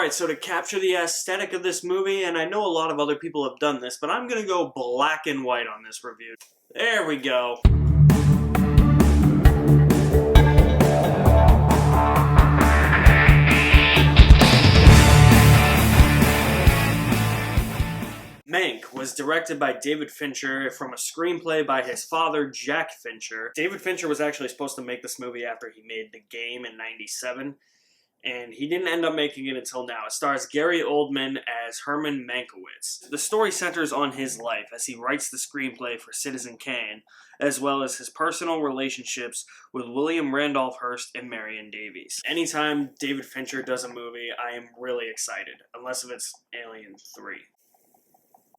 Alright, so to capture the aesthetic of this movie, and I know a lot of other people have done this, but I'm gonna go black and white on this review. There we go. Mank was directed by David Fincher from a screenplay by his father, Jack Fincher. David Fincher was actually supposed to make this movie after he made The Game in '97, and he didn't end up making it until now. It stars Gary Oldman as Herman Mankewiecz. The story centers on his life as he writes the screenplay for Citizen Kane, as well as his personal relationships with William Randolph Hearst and Marion Davies. Anytime David Fincher does a movie, I am really excited, unless if it's Alien 3.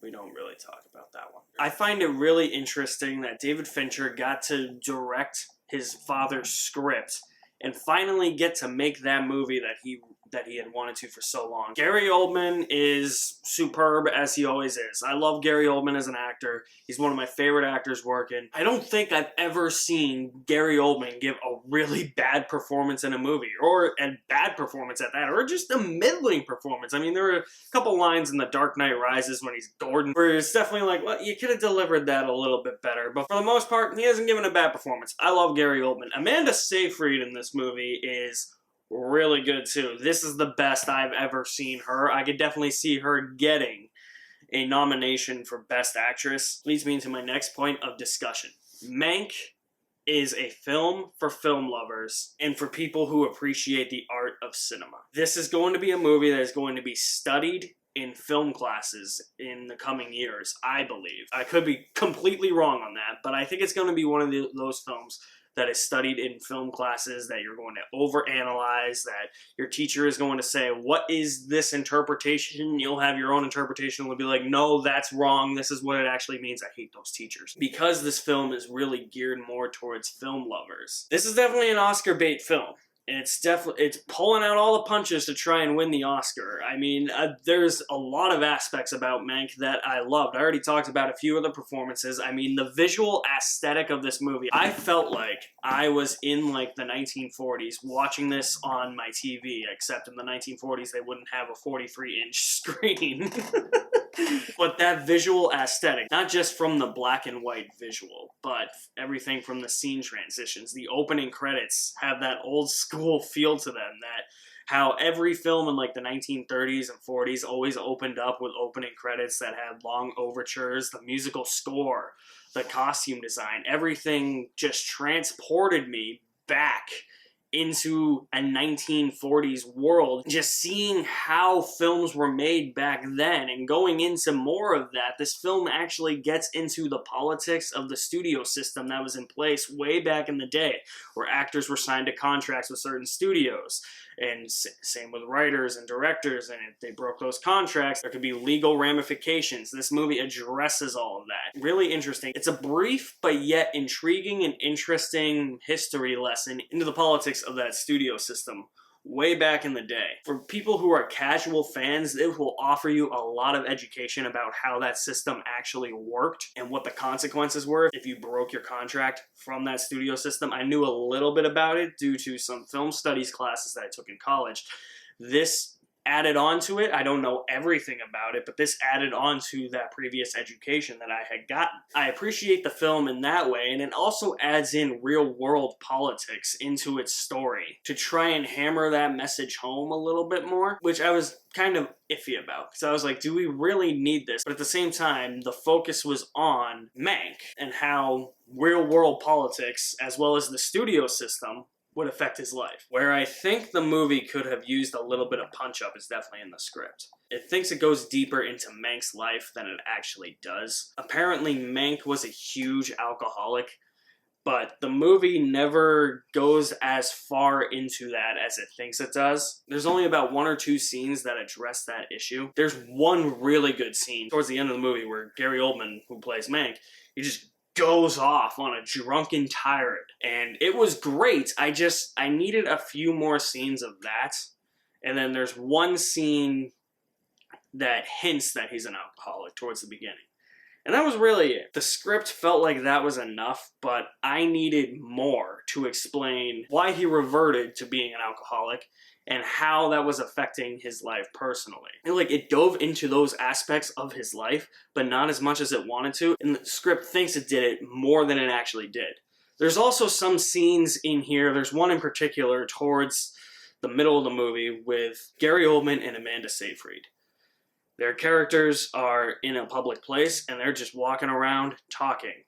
We don't really talk about that one. I find it really interesting that David Fincher got to direct his father's script and finally get to make that movie that he had wanted to for so long. Gary Oldman is superb, as he always is. I love Gary Oldman as an actor. He's one of my favorite actors working. I don't think I've ever seen Gary Oldman give a really bad performance in a movie, or a bad performance at that, or just a middling performance. I mean, there are a couple lines in The Dark Knight Rises when he's Gordon, where it's definitely like, well, you could have delivered that a little bit better, but for the most part, he hasn't given a bad performance. I love Gary Oldman. Amanda Seyfried in this movie is really good too. This is the best I've ever seen her. I could definitely see her getting a nomination for Best Actress. Leads me into my next point of discussion. Mank is a film for film lovers and for people who appreciate the art of cinema. This is going to be a movie that is going to be studied in film classes in the coming years, I believe. I could be completely wrong on that, but I think it's going to be one of those films that is studied in film classes, that you're going to overanalyze, that your teacher is going to say, what is this interpretation? You'll have your own interpretation. It'll be like, no, that's wrong. This is what it actually means. I hate those teachers. Because this film is really geared more towards film lovers, this is definitely an Oscar bait film. And it's pulling out all the punches to try and win the Oscar. I mean, there's a lot of aspects about Mank that I loved. I already talked about a few of the performances. I mean, the visual aesthetic of this movie, I felt like I was in like the 1940s watching this on my TV, except in the 1940s they wouldn't have a 43-inch screen. But that visual aesthetic, not just from the black and white visual, but everything from the scene transitions. The opening credits have that old school feel to them, that how every film in like the 1930s and 40s always opened up with opening credits that had long overtures, the musical score, the costume design, everything just transported me back into a 1940s world, just seeing how films were made back then and going into more of that. This film actually gets into the politics of the studio system that was in place way back in the day, where actors were signed to contracts with certain studios, and same with writers and directors, and if they broke those contracts, there could be legal ramifications. This movie addresses all of that. Really interesting. It's a brief but yet intriguing and interesting history lesson into the politics of that studio system way back in the day. For people who are casual fans, it will offer you a lot of education about how that system actually worked and what the consequences were if you broke your contract from that studio system. I knew a little bit about it due to some film studies classes that I took in college. This added on to it. I don't know everything about it, but this added on to that previous education that I had gotten. I appreciate the film in that way, and it also adds in real-world politics into its story to try and hammer that message home a little bit more, which I was kind of iffy about, because I was like, do we really need this? But at the same time, the focus was on Mank and how real-world politics, as well as the studio system, would affect his life. Where I think the movie could have used a little bit of punch-up is definitely in the script. It thinks it goes deeper into Mank's life than it actually does. Apparently, Mank was a huge alcoholic, but the movie never goes as far into that as it thinks it does. There's only about 1 or 2 scenes that address that issue. There's one really good scene towards the end of the movie where Gary Oldman, who plays Mank, he just goes off on a drunken tirade, and it was great. I needed a few more scenes of that, and then there's one scene that hints that he's an alcoholic towards the beginning, and that was really it. The script felt like that was enough, but I needed more to explain why he reverted to being an alcoholic and how that was affecting his life personally. And like, it dove into those aspects of his life, but not as much as it wanted to, and the script thinks it did it more than it actually did. There's also some scenes in here, there's one in particular towards the middle of the movie with Gary Oldman and Amanda Seyfried. Their characters are in a public place and they're just walking around talking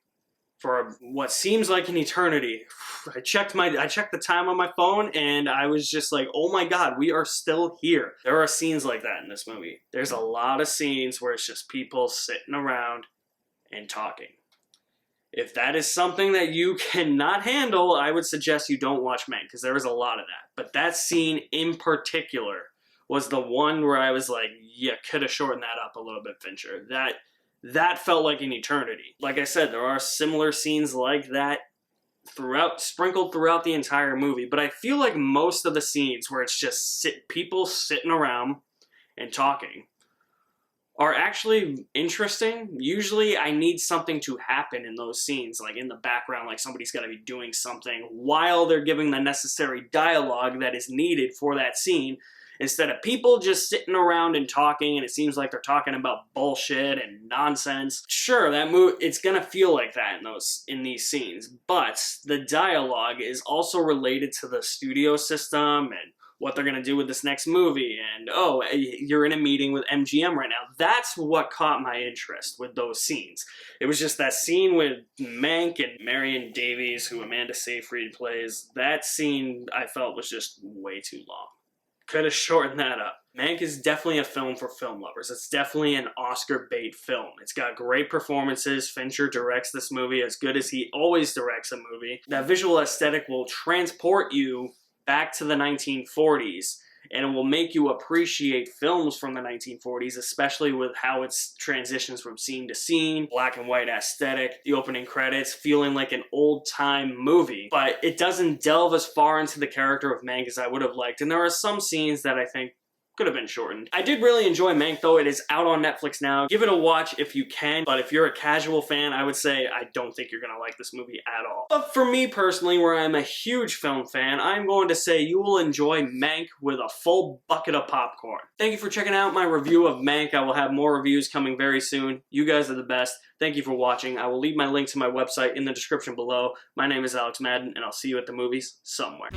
for what seems like an eternity. I checked the time on my phone and I was just like, oh my god, we are still here. There are scenes like that in this movie. There's a lot of scenes where it's just people sitting around and talking. If that is something that you cannot handle, I would suggest you don't watch Mank, because there is a lot of that. But that scene in particular was the one where I was like, yeah, could have shortened that up a little bit, Fincher. That felt like an eternity. Like I said, there are similar scenes like that sprinkled throughout the entire movie, but I feel like most of the scenes where it's just people sitting around and talking are actually interesting. Usually I need something to happen in those scenes, like in the background, like somebody's got to be doing something while they're giving the necessary dialogue that is needed for that scene, instead of people just sitting around and talking, and it seems like they're talking about bullshit and nonsense. Sure, it's gonna feel like that in these scenes, but the dialogue is also related to the studio system and what they're gonna do with this next movie, and oh, you're in a meeting with MGM right now. That's what caught my interest with those scenes. It was just that scene with Mank and Marion Davies, who Amanda Seyfried plays. That scene I felt was just way too long. Could have shortened that up. Mank is definitely a film for film lovers. It's definitely an Oscar bait film. It's got great performances. Fincher directs this movie as good as he always directs a movie. That visual aesthetic will transport you back to the 1940s, and it will make you appreciate films from the 1940s, especially with how it transitions from scene to scene, black and white aesthetic, the opening credits, feeling like an old-time movie. But it doesn't delve as far into the character of Mank as I would have liked, and there are some scenes that I think could have been shortened. I did really enjoy Mank, though. It is out on Netflix now. Give it a watch if you can, but if you're a casual fan, I would say I don't think you're gonna like this movie at all. But for me personally, where I'm a huge film fan, I'm going to say you will enjoy Mank with a full bucket of popcorn. Thank you for checking out my review of Mank. I will have more reviews coming very soon. You guys are the best. Thank you for watching. I will leave my link to my website in the description below. My name is Alex Madden, and I'll see you at the movies somewhere.